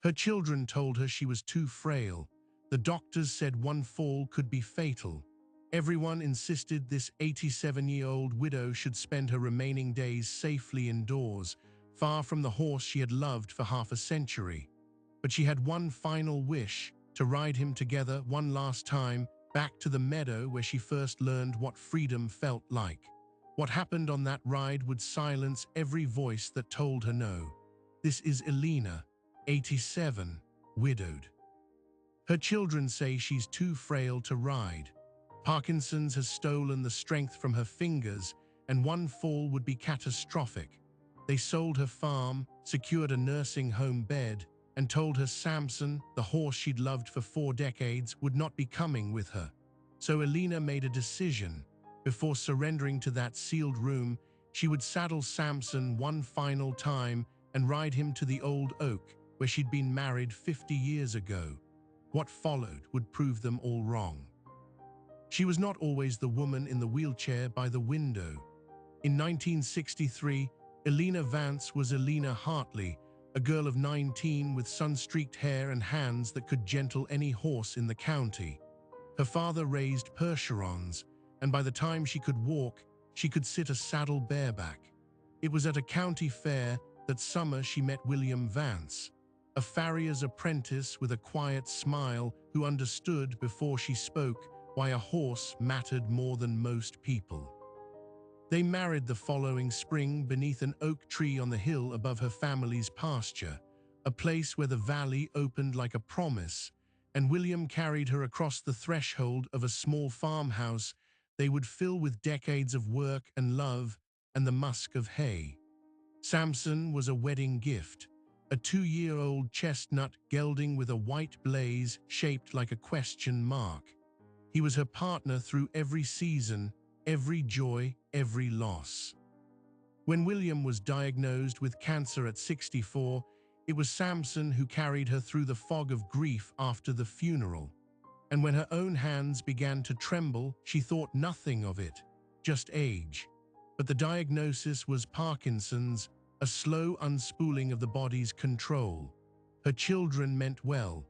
Her children told her she was too frail. The doctors said one fall could be fatal. Everyone insisted this 87-year-old widow should spend her remaining days safely indoors, far from the horse she had loved for half a century. But she had one final wish, to ride him together one last time back to the meadow where she first learned what freedom felt like. What happened on that ride would silence every voice that told her no. This is Elena, 87, widowed. Her children say she's too frail to ride. Parkinson's has stolen the strength from her fingers, and one fall would be catastrophic. They sold her farm, secured a nursing home bed, and told her Samson, the horse she'd loved for 4 decades, would not be coming with her. So Elena made a decision. Before surrendering to that sealed room, she would saddle Samson one final time and ride him to the old oak, where she'd been married 50 years ago. What followed would prove them all wrong. She was not always the woman in the wheelchair by the window. In 1963, Elena Vance was Elena Hartley, a girl of 19 with sun-streaked hair and hands that could gentle any horse in the county. Her father raised Percherons, and by the time she could walk, she could sit a saddle bareback. It was at a county fair that summer she met William Vance, a farrier's apprentice with a quiet smile who understood before she spoke why a horse mattered more than most people. They married the following spring beneath an oak tree on the hill above her family's pasture, a place where the valley opened like a promise, and William carried her across the threshold of a small farmhouse they would fill with decades of work and love and the musk of hay. Samson was a wedding gift, a 2-year-old chestnut gelding with a white blaze shaped like a question mark. He was her partner through every season, every joy, every loss. When William was diagnosed with cancer at 64, it was Samson who carried her through the fog of grief after the funeral. And when her own hands began to tremble, she thought nothing of it, just age. But the diagnosis was Parkinson's, a slow unspooling of the body's control. Her children meant well.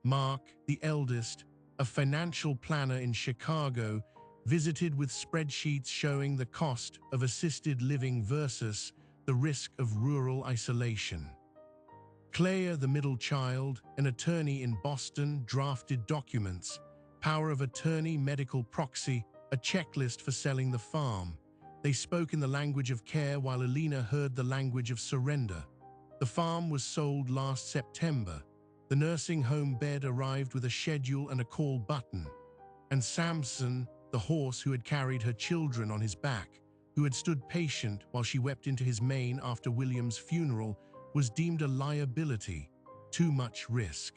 Mark, the eldest, a financial planner in Chicago, visited with spreadsheets showing the cost of assisted living versus the risk of rural isolation. Claire, the middle child, an attorney in Boston, drafted documents, power of attorney, medical proxy, a checklist for selling the farm. They spoke in the language of care while Elena heard the language of surrender. The farm was sold last September. The nursing home bed arrived with a schedule and a call button. And Samson, the horse who had carried her children on his back, who had stood patient while she wept into his mane after William's funeral, was deemed a liability, too much risk.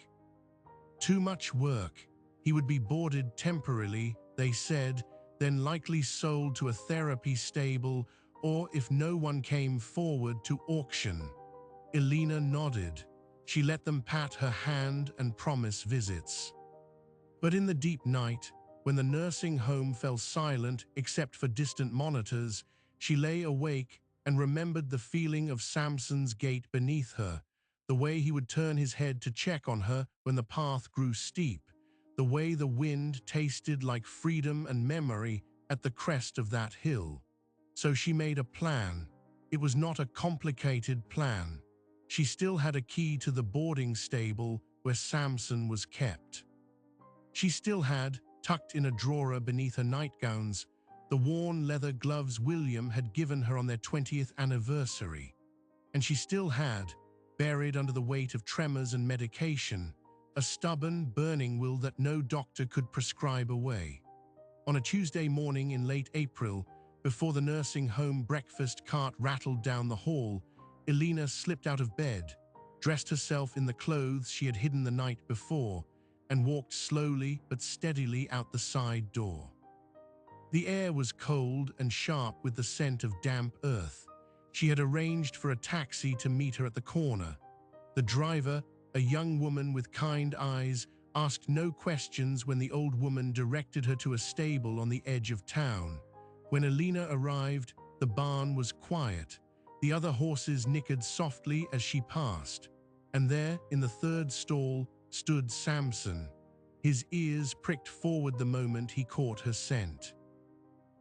Too much work. He would be boarded temporarily, they said, then likely sold to a therapy stable, or if no one came forward, to auction. Elena nodded. She let them pat her hand and promise visits. But in the deep night, when the nursing home fell silent except for distant monitors, she lay awake and remembered the feeling of Samson's gait beneath her, the way he would turn his head to check on her when the path grew steep, the way the wind tasted like freedom and memory at the crest of that hill. So she made a plan. It was not a complicated plan. She still had a key to the boarding stable where Samson was kept. She still had, tucked in a drawer beneath her nightgowns, the worn leather gloves William had given her on their 20th anniversary. And she still had, buried under the weight of tremors and medication, a stubborn, burning will that no doctor could prescribe away. On a Tuesday morning in late April, before the nursing home breakfast cart rattled down the hall, Elena slipped out of bed, dressed herself in the clothes she had hidden the night before, and walked slowly but steadily out the side door. The air was cold and sharp with the scent of damp earth. She had arranged for a taxi to meet her at the corner. The driver, a young woman with kind eyes, asked no questions when the old woman directed her to a stable on the edge of town. When Elena arrived, the barn was quiet. The other horses nickered softly as she passed. And there, in the third stall, stood Samson, his ears pricked forward the moment he caught her scent.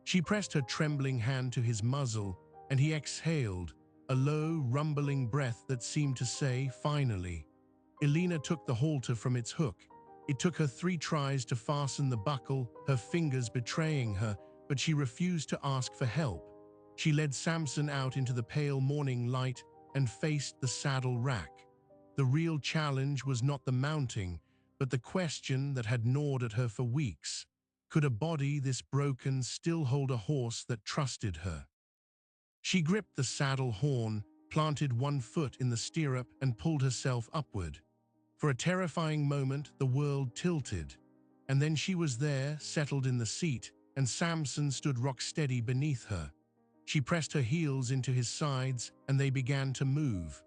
She pressed her trembling hand to his muzzle, and he exhaled, a low, rumbling breath that seemed to say, "Finally." Elena took the halter from its hook. It took her 3 tries to fasten the buckle, her fingers betraying her, but she refused to ask for help. She led Samson out into the pale morning light and faced the saddle rack. The real challenge was not the mounting, but the question that had gnawed at her for weeks. Could a body this broken still hold a horse that trusted her? She gripped the saddle horn, planted one foot in the stirrup, and pulled herself upward. For a terrifying moment, the world tilted. And then she was there, settled in the seat, and Samson stood rock-steady beneath her. She pressed her heels into his sides, and they began to move.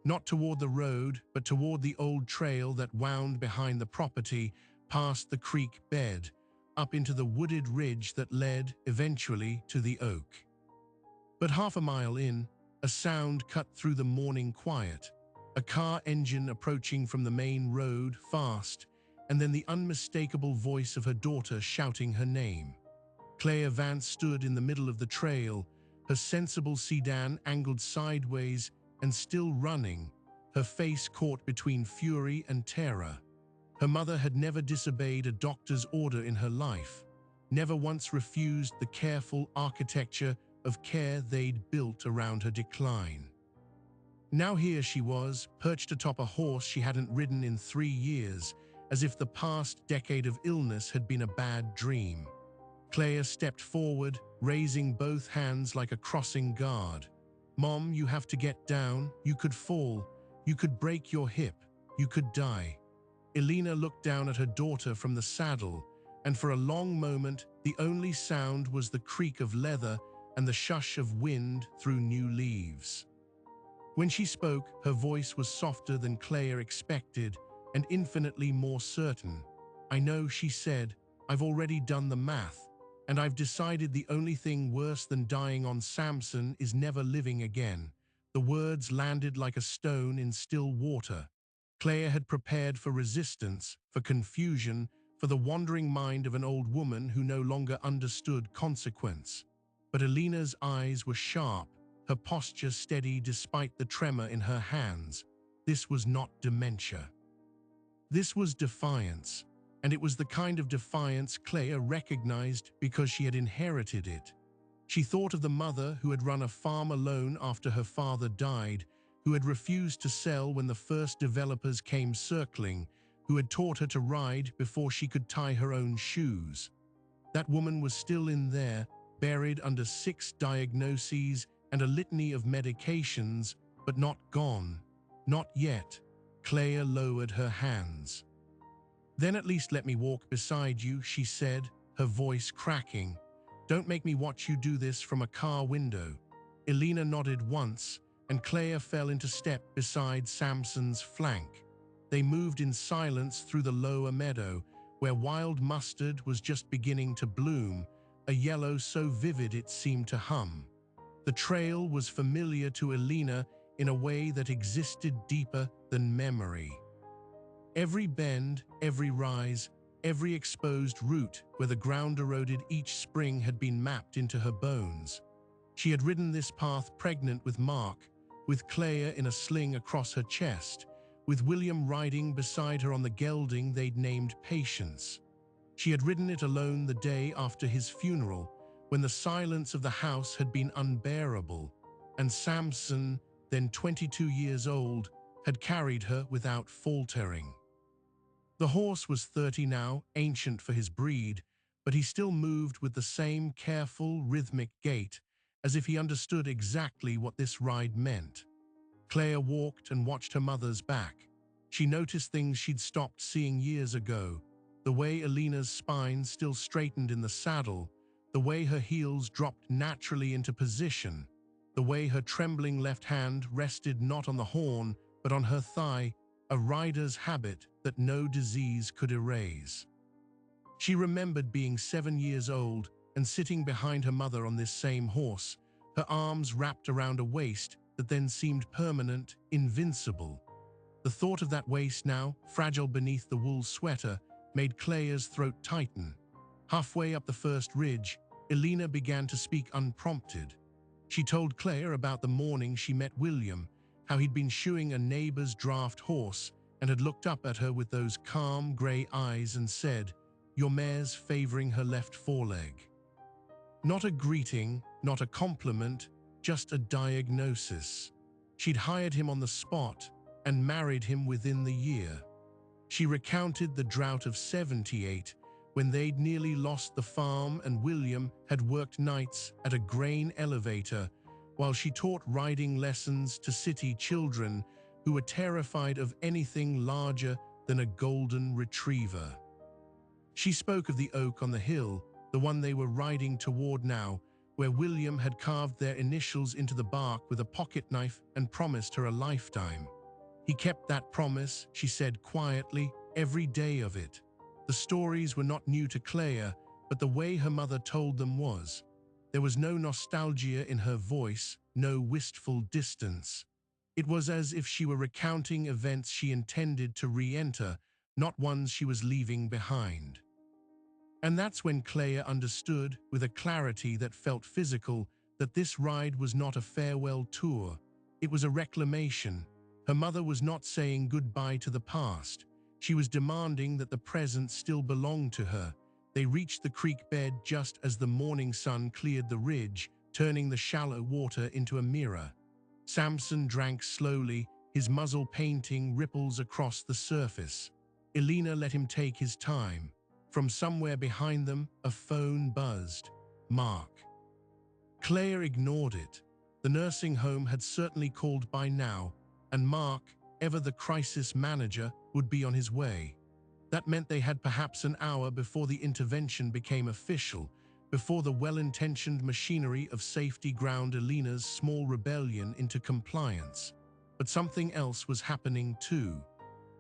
Not toward the road, but toward the old trail that wound behind the property, past the creek bed, up into the wooded ridge that led, eventually, to the oak. But half a mile in, a sound cut through the morning quiet. A car engine approaching from the main road, fast, and then the unmistakable voice of her daughter shouting her name. Claire Vance stood in the middle of the trail, her sensible sedan angled sideways and still running, her face caught between fury and terror. Her mother had never disobeyed a doctor's order in her life, never once refused the careful architecture of care they'd built around her decline. Now here she was, perched atop a horse she hadn't ridden in 3 years, as if the past decade of illness had been a bad dream. Claire stepped forward, raising both hands like a crossing guard. "Mom, you have to get down. You could fall. You could break your hip. You could die." Elena looked down at her daughter from the saddle, and for a long moment, the only sound was the creak of leather and the shush of wind through new leaves. When she spoke, her voice was softer than Claire expected and infinitely more certain. "I know," she said. "I've already done the math, and I've decided the only thing worse than dying on Samson is never living again." The words landed like a stone in still water. Claire had prepared for resistance, for confusion, for the wandering mind of an old woman who no longer understood consequence. But Elena's eyes were sharp, her posture steady despite the tremor in her hands. This was not dementia. This was defiance, and it was the kind of defiance Claire recognized because she had inherited it. She thought of the mother who had run a farm alone after her father died, who had refused to sell when the first developers came circling, who had taught her to ride before she could tie her own shoes. That woman was still in there, buried under 6 diagnoses and a litany of medications, but not gone. Not yet. Claire lowered her hands. "Then at least let me walk beside you," she said, her voice cracking. "Don't make me watch you do this from a car window." Elena nodded once, and Claire fell into step beside Samson's flank. They moved in silence through the lower meadow, where wild mustard was just beginning to bloom, a yellow so vivid it seemed to hum. The trail was familiar to Elena in a way that existed deeper than memory. Every bend, every rise, every exposed root where the ground eroded each spring had been mapped into her bones. She had ridden this path pregnant with Mark, with Claire in a sling across her chest, with William riding beside her on the gelding they'd named Patience. She had ridden it alone the day after his funeral, when the silence of the house had been unbearable, and Samson, then 22 years old, had carried her without faltering. The horse was 30 now, ancient for his breed, but he still moved with the same careful, rhythmic gait, as if he understood exactly what this ride meant. Claire walked and watched her mother's back. She noticed things she'd stopped seeing years ago, the way Elena's spine still straightened in the saddle, the way her heels dropped naturally into position, the way her trembling left hand rested not on the horn, but on her thigh, a rider's habit that no disease could erase. She remembered being 7 years old and sitting behind her mother on this same horse, her arms wrapped around a waist that then seemed permanent, invincible. The thought of that waist now, fragile beneath the wool sweater, made Claire's throat tighten. Halfway up the first ridge, Elena began to speak unprompted. She told Claire about the morning she met William, how he'd been shoeing a neighbor's draft horse and had looked up at her with those calm grey eyes and said, "Your mare's favoring her left foreleg." Not a greeting, not a compliment, just a diagnosis. She'd hired him on the spot and married him within the year. She recounted the drought of '78 when they'd nearly lost the farm and William had worked nights at a grain elevator while she taught riding lessons to city children who were terrified of anything larger than a golden retriever. She spoke of the oak on the hill, the one they were riding toward now, where William had carved their initials into the bark with a pocket knife and promised her a lifetime. He kept that promise, she said quietly, every day of it. The stories were not new to Claire, but the way her mother told them was. There was no nostalgia in her voice, no wistful distance. It was as if she were recounting events she intended to re-enter, not ones she was leaving behind. And that's when Claire understood, with a clarity that felt physical, that this ride was not a farewell tour. It was a reclamation. Her mother was not saying goodbye to the past. She was demanding that the present still belonged to her. They reached the creek bed just as the morning sun cleared the ridge, turning the shallow water into a mirror. Samson drank slowly, his muzzle painting ripples across the surface. Elena let him take his time. From somewhere behind them, a phone buzzed. Mark. Claire ignored it. The nursing home had certainly called by now, and Mark, ever the crisis manager, would be on his way. That meant they had perhaps an hour before the intervention became official, before the well-intentioned machinery of safety ground Elena's small rebellion into compliance. But something else was happening too.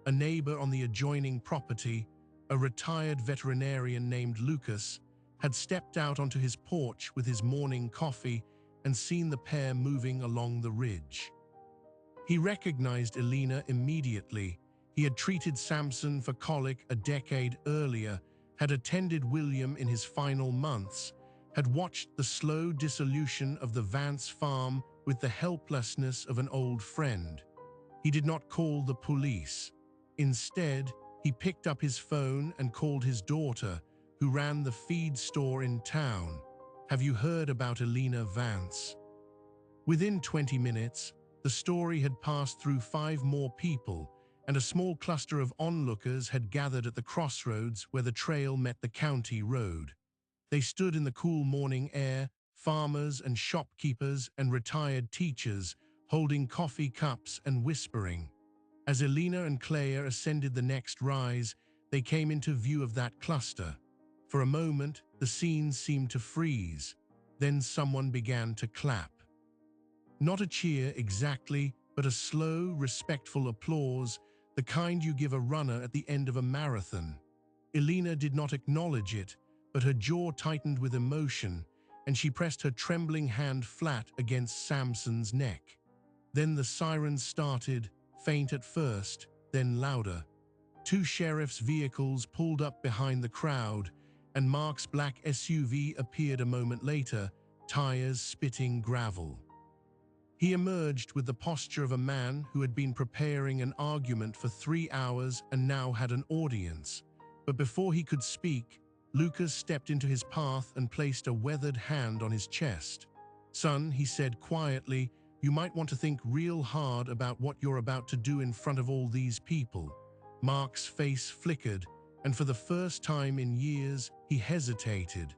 A neighbor on the adjoining property, a retired veterinarian named Lucas, had stepped out onto his porch with his morning coffee and seen the pair moving along the ridge. He recognized Elena immediately. He had treated Samson for colic a decade earlier, had attended William in his final months, had watched the slow dissolution of the Vance farm with the helplessness of an old friend. He did not call the police. Instead, he picked up his phone and called his daughter, who ran the feed store in town. "Have you heard about Elena Vance?" Within 20 minutes, the story had passed through 5 more people, and a small cluster of onlookers had gathered at the crossroads where the trail met the county road. They stood in the cool morning air, farmers and shopkeepers and retired teachers, holding coffee cups and whispering. As Elena and Claire ascended the next rise, they came into view of that cluster. For a moment, the scene seemed to freeze. Then someone began to clap. Not a cheer exactly, but a slow, respectful applause, the kind you give a runner at the end of a marathon. Elena did not acknowledge it, but her jaw tightened with emotion, and she pressed her trembling hand flat against Samson's neck. Then the sirens started, faint at first, then louder. 2 sheriff's vehicles pulled up behind the crowd, and Mark's black SUV appeared a moment later, tires spitting gravel. He emerged with the posture of a man who had been preparing an argument for 3 hours and now had an audience. But before he could speak, Lucas stepped into his path and placed a weathered hand on his chest. "Son," he said quietly, "you might want to think real hard about what you're about to do in front of all these people." Mark's face flickered, and for the first time in years, he hesitated.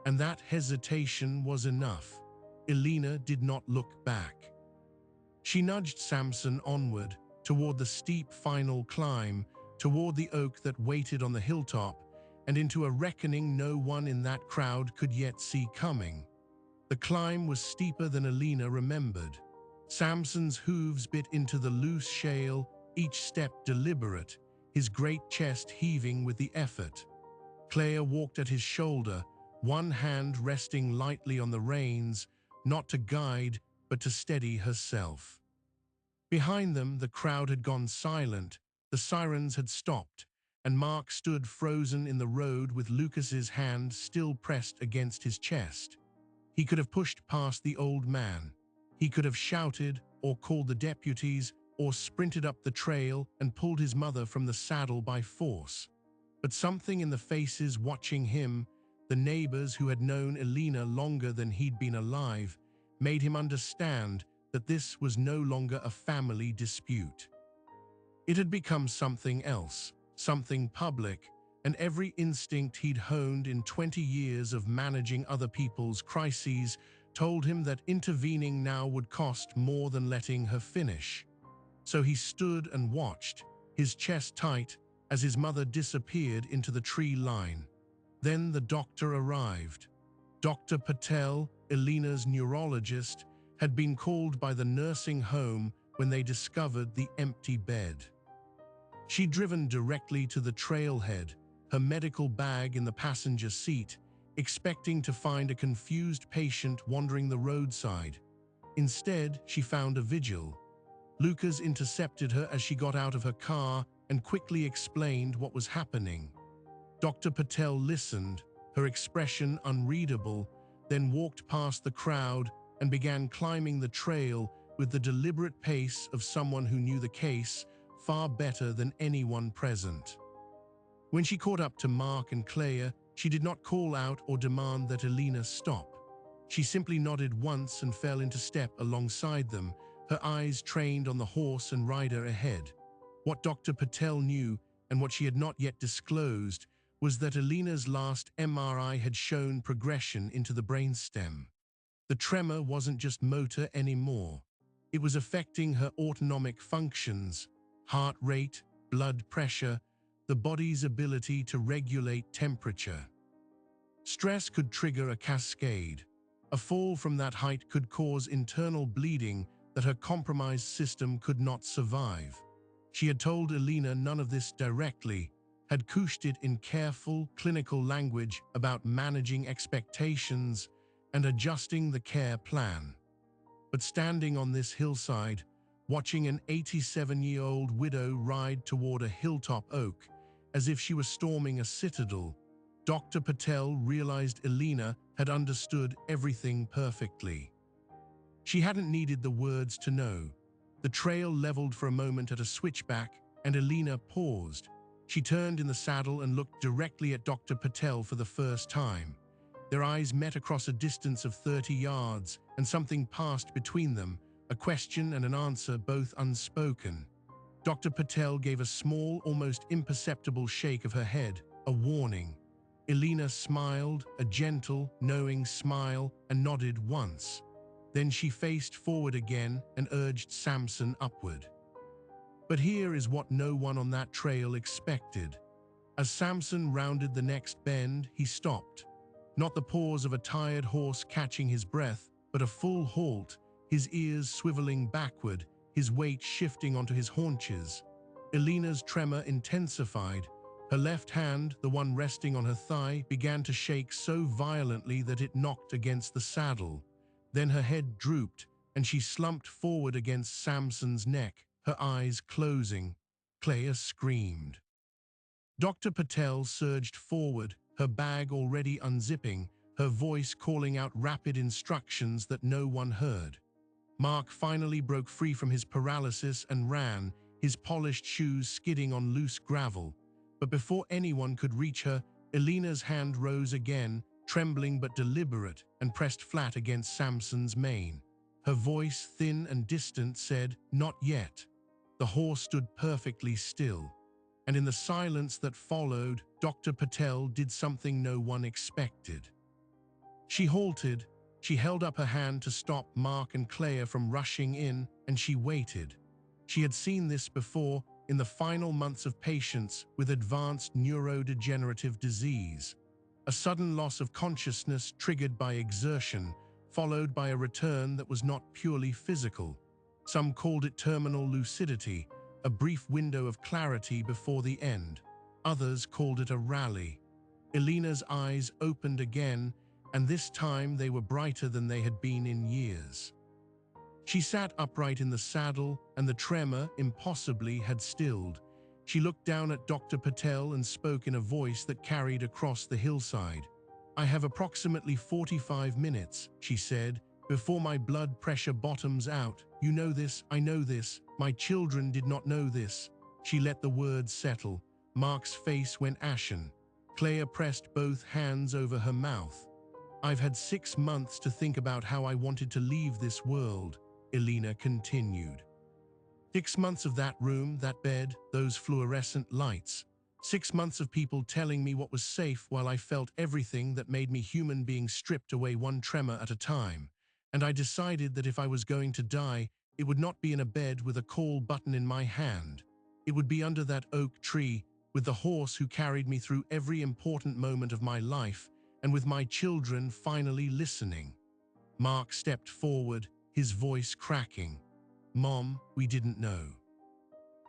And that hesitation was enough. Elena did not look back. She nudged Samson onward, toward the steep final climb, toward the oak that waited on the hilltop, and into a reckoning no one in that crowd could yet see coming. The climb was steeper than Elena remembered. Samson's hooves bit into the loose shale, each step deliberate, his great chest heaving with the effort. Claire walked at his shoulder, one hand resting lightly on the reins, not to guide, but to steady herself. Behind them, the crowd had gone silent, the sirens had stopped, and Mark stood frozen in the road with Lucas's hand still pressed against his chest. He could have pushed past the old man. He could have shouted or called the deputies or sprinted up the trail and pulled his mother from the saddle by force. But something in the faces watching him, the neighbors who had known Elena longer than he'd been alive, made him understand that this was no longer a family dispute. It had become something else, something public, and every instinct he'd honed in 20 years of managing other people's crises told him that intervening now would cost more than letting her finish. So he stood and watched, his chest tight, as his mother disappeared into the tree line. Then the doctor arrived. Dr. Patel, Elena's neurologist, had been called by the nursing home when they discovered the empty bed. She'd driven directly to the trailhead, her medical bag in the passenger seat, expecting to find a confused patient wandering the roadside. Instead, she found a vigil. Lucas intercepted her as she got out of her car and quickly explained what was happening. Dr. Patel listened, her expression unreadable, then walked past the crowd and began climbing the trail with the deliberate pace of someone who knew the case far better than anyone present. When she caught up to Mark and Claire, she did not call out or demand that Elena stop. She simply nodded once and fell into step alongside them, her eyes trained on the horse and rider ahead. What Dr. Patel knew, and what she had not yet disclosed, was that Elena's last MRI had shown progression into the brainstem. The tremor wasn't just motor anymore. It was affecting her autonomic functions, heart rate, blood pressure, the body's ability to regulate temperature. Stress could trigger a cascade. A fall from that height could cause internal bleeding that her compromised system could not survive. She had told Elena none of this directly, had couched it in careful, clinical language about managing expectations and adjusting the care plan. But standing on this hillside, watching an 87-year-old widow ride toward a hilltop oak, as if she was storming a citadel, Dr. Patel realized Elena had understood everything perfectly. She hadn't needed the words to know. The trail leveled for a moment at a switchback, and Elena paused. She turned in the saddle and looked directly at Dr. Patel for the first time. Their eyes met across a distance of 30 yards, and something passed between them, a question and an answer both unspoken. Dr. Patel gave a small, almost imperceptible shake of her head, a warning. Elena smiled, a gentle, knowing smile, and nodded once. Then she faced forward again and urged Samson upward. But here is what no one on that trail expected. As Samson rounded the next bend, he stopped. Not the pause of a tired horse catching his breath, but a full halt, his ears swiveling backward, his weight shifting onto his haunches. Elena's tremor intensified. Her left hand, the one resting on her thigh, began to shake so violently that it knocked against the saddle. Then her head drooped, and she slumped forward against Samson's neck, her eyes closing. Claire screamed. Dr. Patel surged forward, her bag already unzipping, her voice calling out rapid instructions that no one heard. Mark finally broke free from his paralysis and ran, his polished shoes skidding on loose gravel. But before anyone could reach her, Elena's hand rose again, trembling but deliberate, and pressed flat against Samson's mane. Her voice, thin and distant, said, "Not yet." The horse stood perfectly still. And in the silence that followed, Dr. Patel did something no one expected. She halted, she held up her hand to stop Mark and Claire from rushing in, and she waited. She had seen this before, in the final months of patients with advanced neurodegenerative disease. A sudden loss of consciousness triggered by exertion, followed by a return that was not purely physical. Some called it terminal lucidity, a brief window of clarity before the end. Others called it a rally. Elena's eyes opened again, and this time they were brighter than they had been in years. She sat upright in the saddle, and the tremor, impossibly, had stilled. She looked down at Dr. Patel and spoke in a voice that carried across the hillside. "I have approximately 45 minutes," she said, "before my blood pressure bottoms out. You know this, I know this. My children did not know this." She let the words settle. Mark's face went ashen. Claire pressed both hands over her mouth. "I've had 6 months to think about how I wanted to leave this world," Elena continued. 6 months of that room, that bed, those fluorescent lights. 6 months of people telling me what was safe while I felt everything that made me human being stripped away one tremor at a time. And I decided that if I was going to die, it would not be in a bed with a call button in my hand. It would be under that oak tree, with the horse who carried me through every important moment of my life, and with my children finally listening. Mark stepped forward, his voice cracking. "Mom, we didn't know.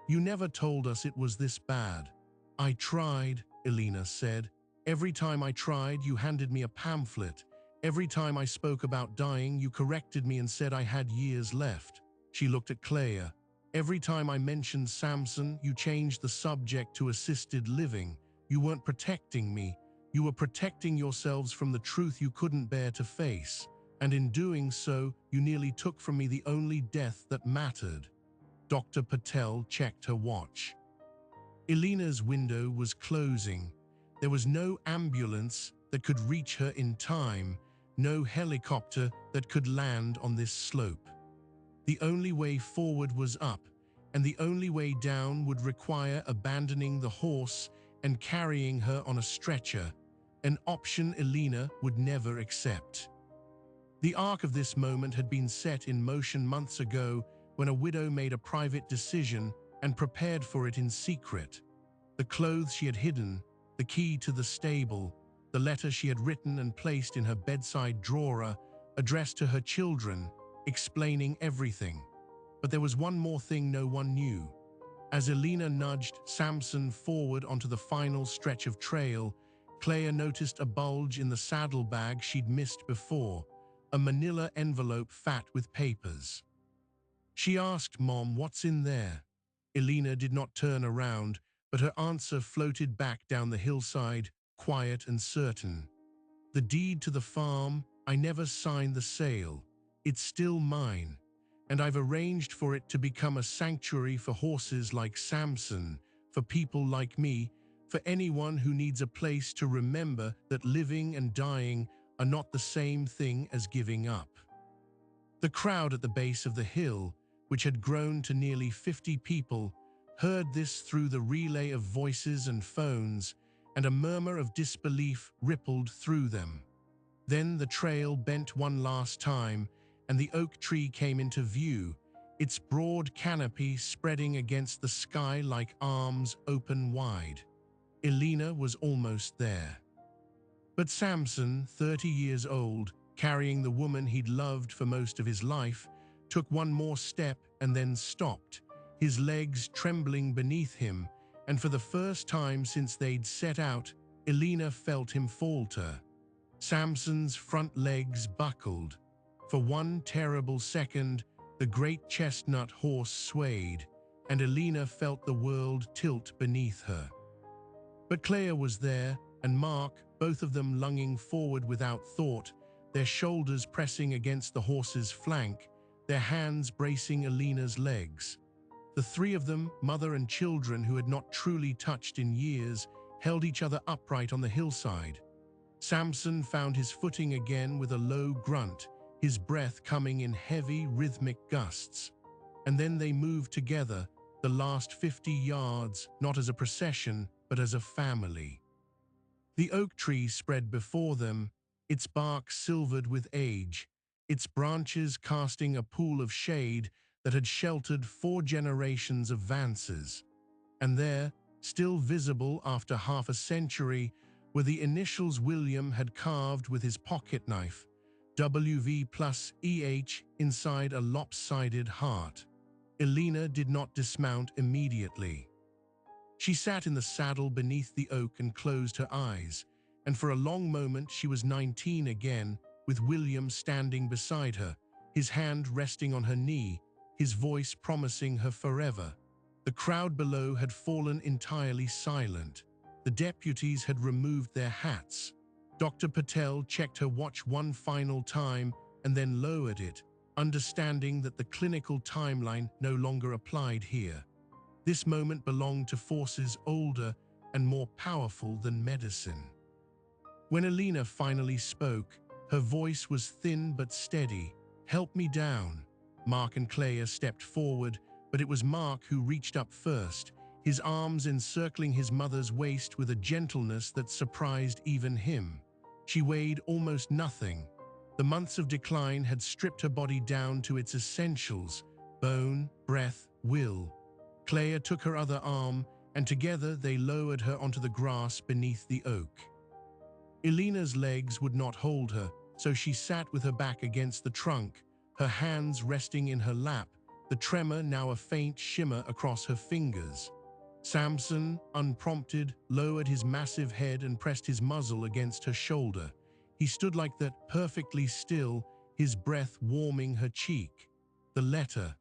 You never told us it was this bad." "I tried," Elena said. "Every time I tried, you handed me a pamphlet. Every time I spoke about dying, you corrected me and said I had years left." She looked at Claire. "Every time I mentioned Samson, you changed the subject to assisted living. You weren't protecting me. You were protecting yourselves from the truth you couldn't bear to face. And in doing so, you nearly took from me the only death that mattered." Dr. Patel checked her watch. Elena's window was closing. There was no ambulance that could reach her in time, no helicopter that could land on this slope. The only way forward was up, and the only way down would require abandoning the horse and carrying her on a stretcher, an option Elena would never accept. The arc of this moment had been set in motion months ago when a widow made a private decision and prepared for it in secret. The clothes she had hidden, the key to the stable, the letter she had written and placed in her bedside drawer, addressed to her children, explaining everything. But there was one more thing no one knew. As Elena nudged Samson forward onto the final stretch of trail, Claire noticed a bulge in the saddlebag she'd missed before, a manila envelope fat with papers. She asked Mom, "What's in there?" Elena did not turn around, but her answer floated back down the hillside, quiet and certain. "The deed to the farm. I never signed the sale. It's still mine. And I've arranged for it to become a sanctuary for horses like Samson, for people like me, for anyone who needs a place to remember that living and dying are not the same thing as giving up." The crowd at the base of the hill, which had grown to nearly 50 people, heard this through the relay of voices and phones, and a murmur of disbelief rippled through them. Then the trail bent one last time, and the oak tree came into view, its broad canopy spreading against the sky like arms open wide. Elena was almost there. But Samson, 30 years old, carrying the woman he'd loved for most of his life, took one more step and then stopped, his legs trembling beneath him, and for the first time since they'd set out, Elena felt him falter. Samson's front legs buckled. For one terrible second, the great chestnut horse swayed, and Elena felt the world tilt beneath her. But Claire was there, and Mark, both of them lunging forward without thought, their shoulders pressing against the horse's flank, their hands bracing Elena's legs. The three of them, mother and children who had not truly touched in years, held each other upright on the hillside. Samson found his footing again with a low grunt, his breath coming in heavy, rhythmic gusts. And then they moved together, the last 50 yards, not as a procession, but as a family. The oak tree spread before them, its bark silvered with age, its branches casting a pool of shade that had sheltered 4 generations of Vances. And there, still visible after half a century, were the initials William had carved with his pocket knife, WV plus EH, inside a lopsided heart. Elena did not dismount immediately. She sat in the saddle beneath the oak and closed her eyes, and for a long moment she was 19 again, with William standing beside her, his hand resting on her knee, his voice promising her forever. The crowd below had fallen entirely silent. The deputies had removed their hats. Dr. Patel checked her watch one final time and then lowered it, understanding that the clinical timeline no longer applied here. This moment belonged to forces older and more powerful than medicine. When Alina finally spoke, her voice was thin but steady. "Help me down." Mark and Clea stepped forward, but it was Mark who reached up first, his arms encircling his mother's waist with a gentleness that surprised even him. She weighed almost nothing. The months of decline had stripped her body down to its essentials: bone, breath, will. Clea took her other arm, and together they lowered her onto the grass beneath the oak. Elena's legs would not hold her, so she sat with her back against the trunk, her hands resting in her lap, the tremor now a faint shimmer across her fingers. Samson, unprompted, lowered his massive head and pressed his muzzle against her shoulder. He stood like that, perfectly still, his breath warming her cheek. The letter.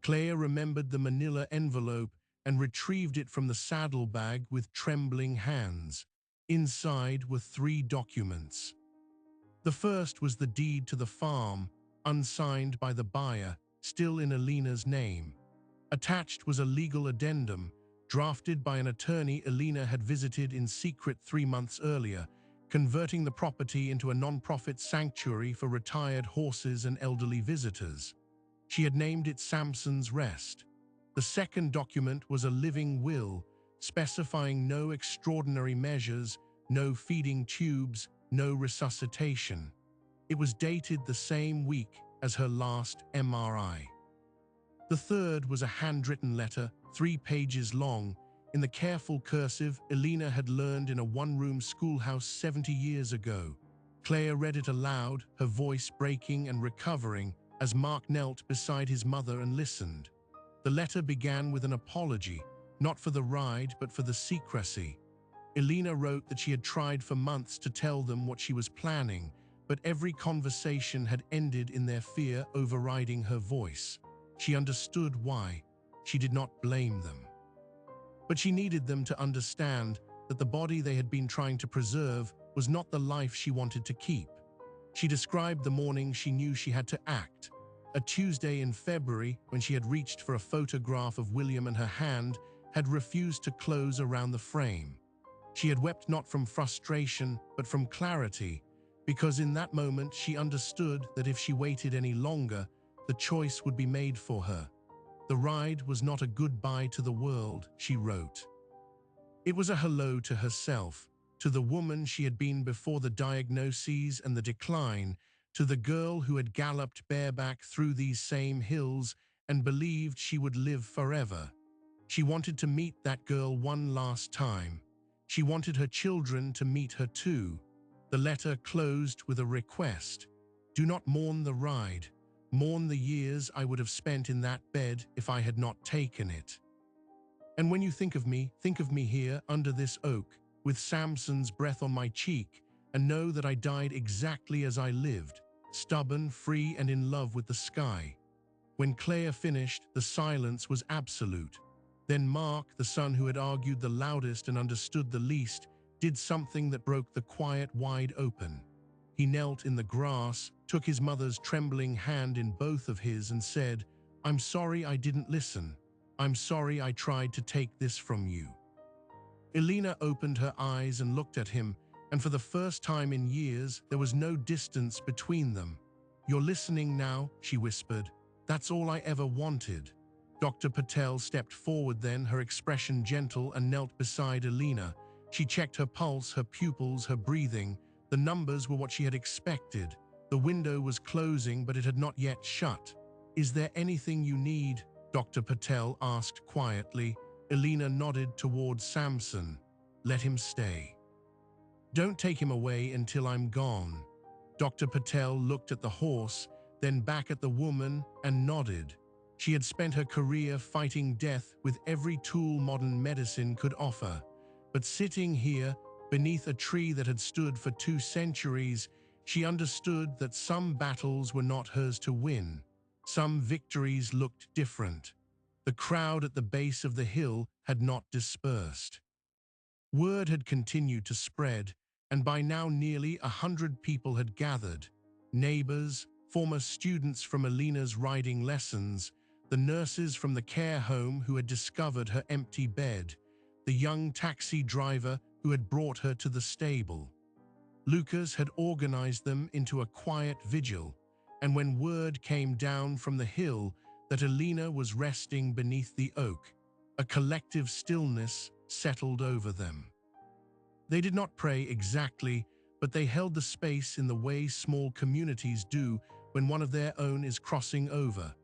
Clea remembered the manila envelope and retrieved it from the saddlebag with trembling hands. Inside were 3 documents. The first was the deed to the farm, unsigned by the buyer, still in Elena's name. Attached was a legal addendum, drafted by an attorney Elena had visited in secret 3 months earlier, converting the property into a non-profit sanctuary for retired horses and elderly visitors. She had named it Samson's Rest. The second document was a living will, specifying no extraordinary measures, no feeding tubes, no resuscitation. It was dated the same week as her last MRI. The third was a handwritten letter, 3 pages long, in the careful cursive Elena had learned in a one-room schoolhouse 70 years ago. Clea read it aloud, her voice breaking and recovering, as Mark knelt beside his mother and listened. The letter began with an apology, not for the ride but for the secrecy. Elena wrote that she had tried for months to tell them what she was planning, but every conversation had ended in their fear overriding her voice. She understood why. She did not blame them. But she needed them to understand that the body they had been trying to preserve was not the life she wanted to keep. She described the morning she knew she had to act. A Tuesday in February, when she had reached for a photograph of William and her hand had refused to close around the frame. She had wept not from frustration, but from clarity, because in that moment she understood that if she waited any longer, the choice would be made for her. The ride was not a goodbye to the world, she wrote. It was a hello to herself, to the woman she had been before the diagnoses and the decline, to the girl who had galloped bareback through these same hills and believed she would live forever. She wanted to meet that girl one last time. She wanted her children to meet her too. The letter closed with a request. "Do not mourn the ride. Mourn the years I would have spent in that bed if I had not taken it. And when you think of me here under this oak, with Samson's breath on my cheek, and know that I died exactly as I lived, stubborn, free, and in love with the sky." When Clea finished, the silence was absolute. Then Mark, the son who had argued the loudest and understood the least, did something that broke the quiet wide open. He knelt in the grass, took his mother's trembling hand in both of his and said, "I'm sorry I didn't listen. I'm sorry I tried to take this from you." Elena opened her eyes and looked at him, and for the first time in years, there was no distance between them. "You're listening now," she whispered. "That's all I ever wanted." Dr. Patel stepped forward then, her expression gentle, and knelt beside Elena. She checked her pulse, her pupils, her breathing. The numbers were what she had expected. The window was closing, but it had not yet shut. "Is there anything you need?" Dr. Patel asked quietly. Elena nodded towards Samson. "Let him stay. Don't take him away until I'm gone." Dr. Patel looked at the horse, then back at the woman, and nodded. She had spent her career fighting death with every tool modern medicine could offer. But sitting here, beneath a tree that had stood for 2 centuries, She understood that some battles were not hers to win. Some victories looked different. The crowd at the base of the hill had not dispersed. Word had continued to spread, and by now nearly 100 people had gathered. Neighbors, former students from Alina's riding lessons, the nurses from the care home who had discovered her empty bed, the young taxi driver who had brought her to the stable. Lucas had organized them into a quiet vigil, and when word came down from the hill that Alina was resting beneath the oak, a collective stillness settled over them. They did not pray exactly, but they held the space in the way small communities do when one of their own is crossing over.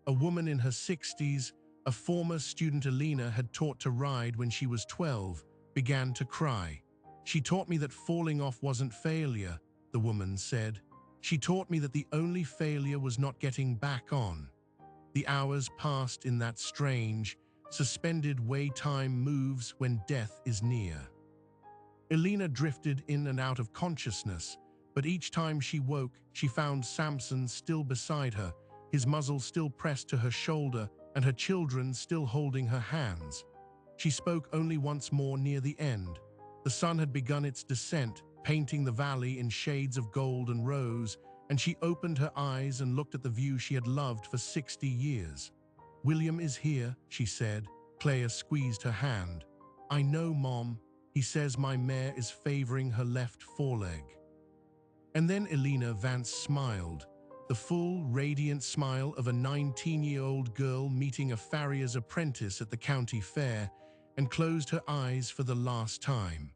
A woman in her 60s, a former student Alina had taught to ride when she was 12, began to cry. "She taught me that falling off wasn't failure," the woman said. "She taught me that the only failure was not getting back on." The hours passed in that strange, suspended way time moves when death is near. Alina drifted in and out of consciousness, but each time she woke, she found Samson still beside her, his muzzle still pressed to her shoulder and her children still holding her hands. She spoke only once more near the end. The sun had begun its descent, painting the valley in shades of gold and rose, and she opened her eyes and looked at the view she had loved for 60 years. "William is here," she said. Claire squeezed her hand. "I know, Mom. He says my mare is favoring her left foreleg." And then Alina Vance smiled, the full, radiant smile of a 19-year-old girl meeting a farrier's apprentice at the county fair, and closed her eyes for the last time.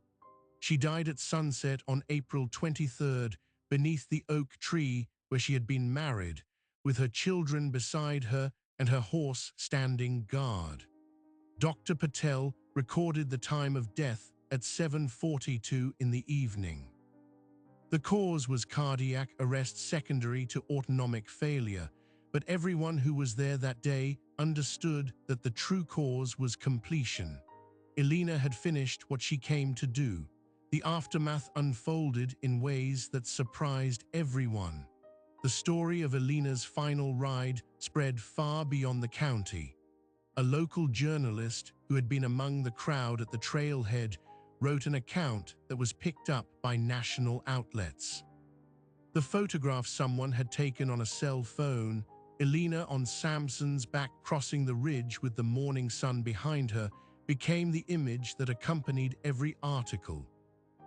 She died at sunset on April 23rd beneath the oak tree where she had been married, with her children beside her and her horse standing guard. Dr. Patel recorded the time of death at 7:42 in the evening. The cause was cardiac arrest secondary to autonomic failure, but everyone who was there that day understood that the true cause was completion. Alina had finished what she came to do. The aftermath unfolded in ways that surprised everyone. The story of Alina's final ride spread far beyond the county. A local journalist who had been among the crowd at the trailhead wrote an account that was picked up by national outlets. The photograph someone had taken on a cell phone, Alina on Samson's back crossing the ridge with the morning sun behind her, became the image that accompanied every article.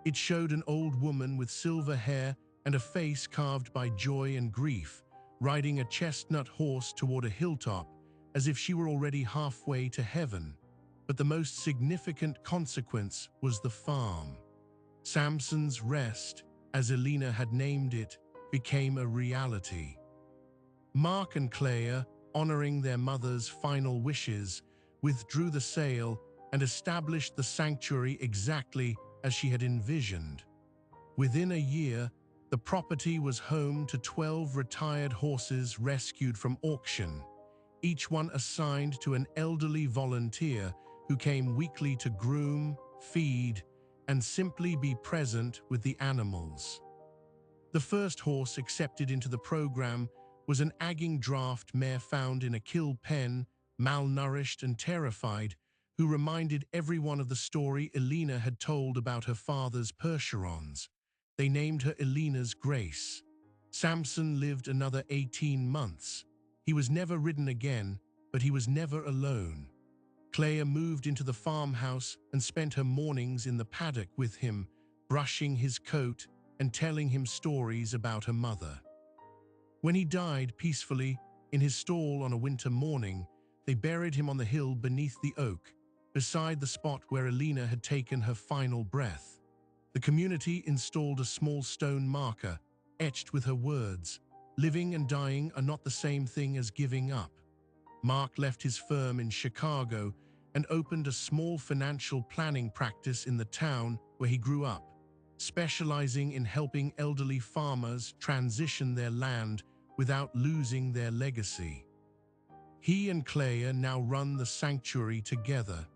It showed an old woman with silver hair and a face carved by joy and grief, riding a chestnut horse toward a hilltop, as if she were already halfway to heaven. But the most significant consequence was the farm. Samson's Rest, as Alina had named it, became a reality. Mark and Claire, honoring their mother's final wishes, withdrew the sale and established the sanctuary exactly as she had envisioned. Within a year, the property was home to 12 retired horses rescued from auction, each one assigned to an elderly volunteer who came weekly to groom, feed, and simply be present with the animals. The first horse accepted into the program was an Agging draft mare found in a kill pen, malnourished and terrified, who reminded everyone of the story Alina had told about her father's Percherons. They named her Alina's Grace. Samson lived another 18 months. He was never ridden again, but he was never alone. Claire moved into the farmhouse and spent her mornings in the paddock with him, brushing his coat and telling him stories about her mother. When he died peacefully in his stall on a winter morning, they buried him on the hill beneath the oak, beside the spot where Alina had taken her final breath. The community installed a small stone marker, etched with her words, "Living and dying are not the same thing as giving up." Mark left his firm in Chicago and opened a small financial planning practice in the town where he grew up, specializing in helping elderly farmers transition their land without losing their legacy. He and Claire now run the sanctuary together.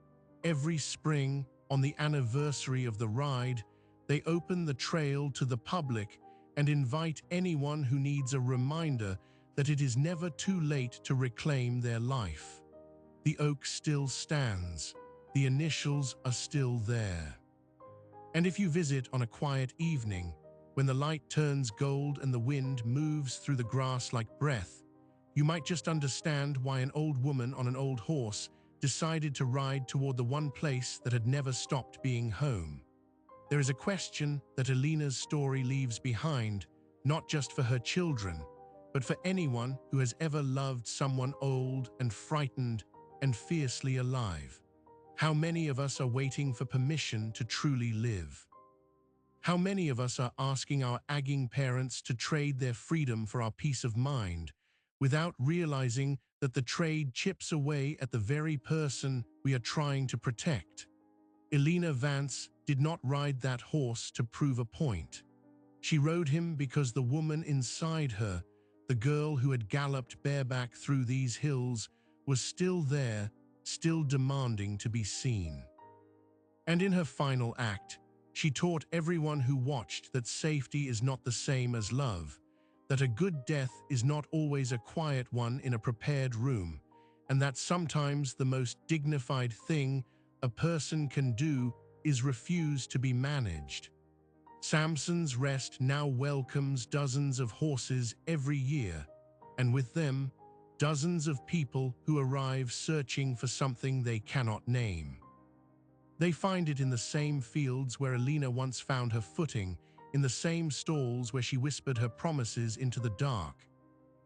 Every spring, on the anniversary of the ride, they open the trail to the public and invite anyone who needs a reminder that it is never too late to reclaim their life. The oak still stands. The initials are still there. And if you visit on a quiet evening, when the light turns gold and the wind moves through the grass like breath, you might just understand why an old woman on an old horse decided to ride toward the one place that had never stopped being home. There is a question that Alina's story leaves behind, not just for her children, but for anyone who has ever loved someone old and frightened and fiercely alive. How many of us are waiting for permission to truly live? How many of us are asking our aging parents to trade their freedom for our peace of mind, without realizing that the trade chips away at the very person we are trying to protect? Alina Vance did not ride that horse to prove a point. She rode him because the woman inside her, the girl who had galloped bareback through these hills, was still there, still demanding to be seen. And in her final act, she taught everyone who watched that safety is not the same as love, that a good death is not always a quiet one in a prepared room, and that sometimes the most dignified thing a person can do is refuse to be managed. Samson's Rest now welcomes dozens of horses every year, and with them, dozens of people who arrive searching for something they cannot name. They find it in the same fields where Alina once found her footing, in the same stalls where she whispered her promises into the dark.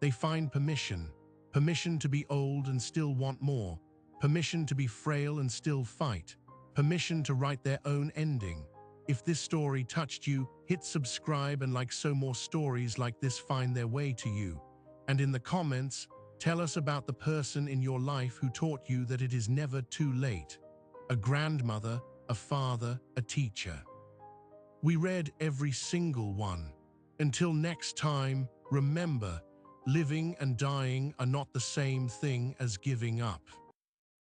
They find permission to be old and still want more, permission to be frail and still fight, permission to write their own ending. If this story touched you, hit subscribe and like so more stories like this find their way to you. And in the comments, tell us about the person in your life who taught you that it is never too late. A grandmother, a father, a teacher. We read every single one. Until next time, remember, living and dying are not the same thing as giving up.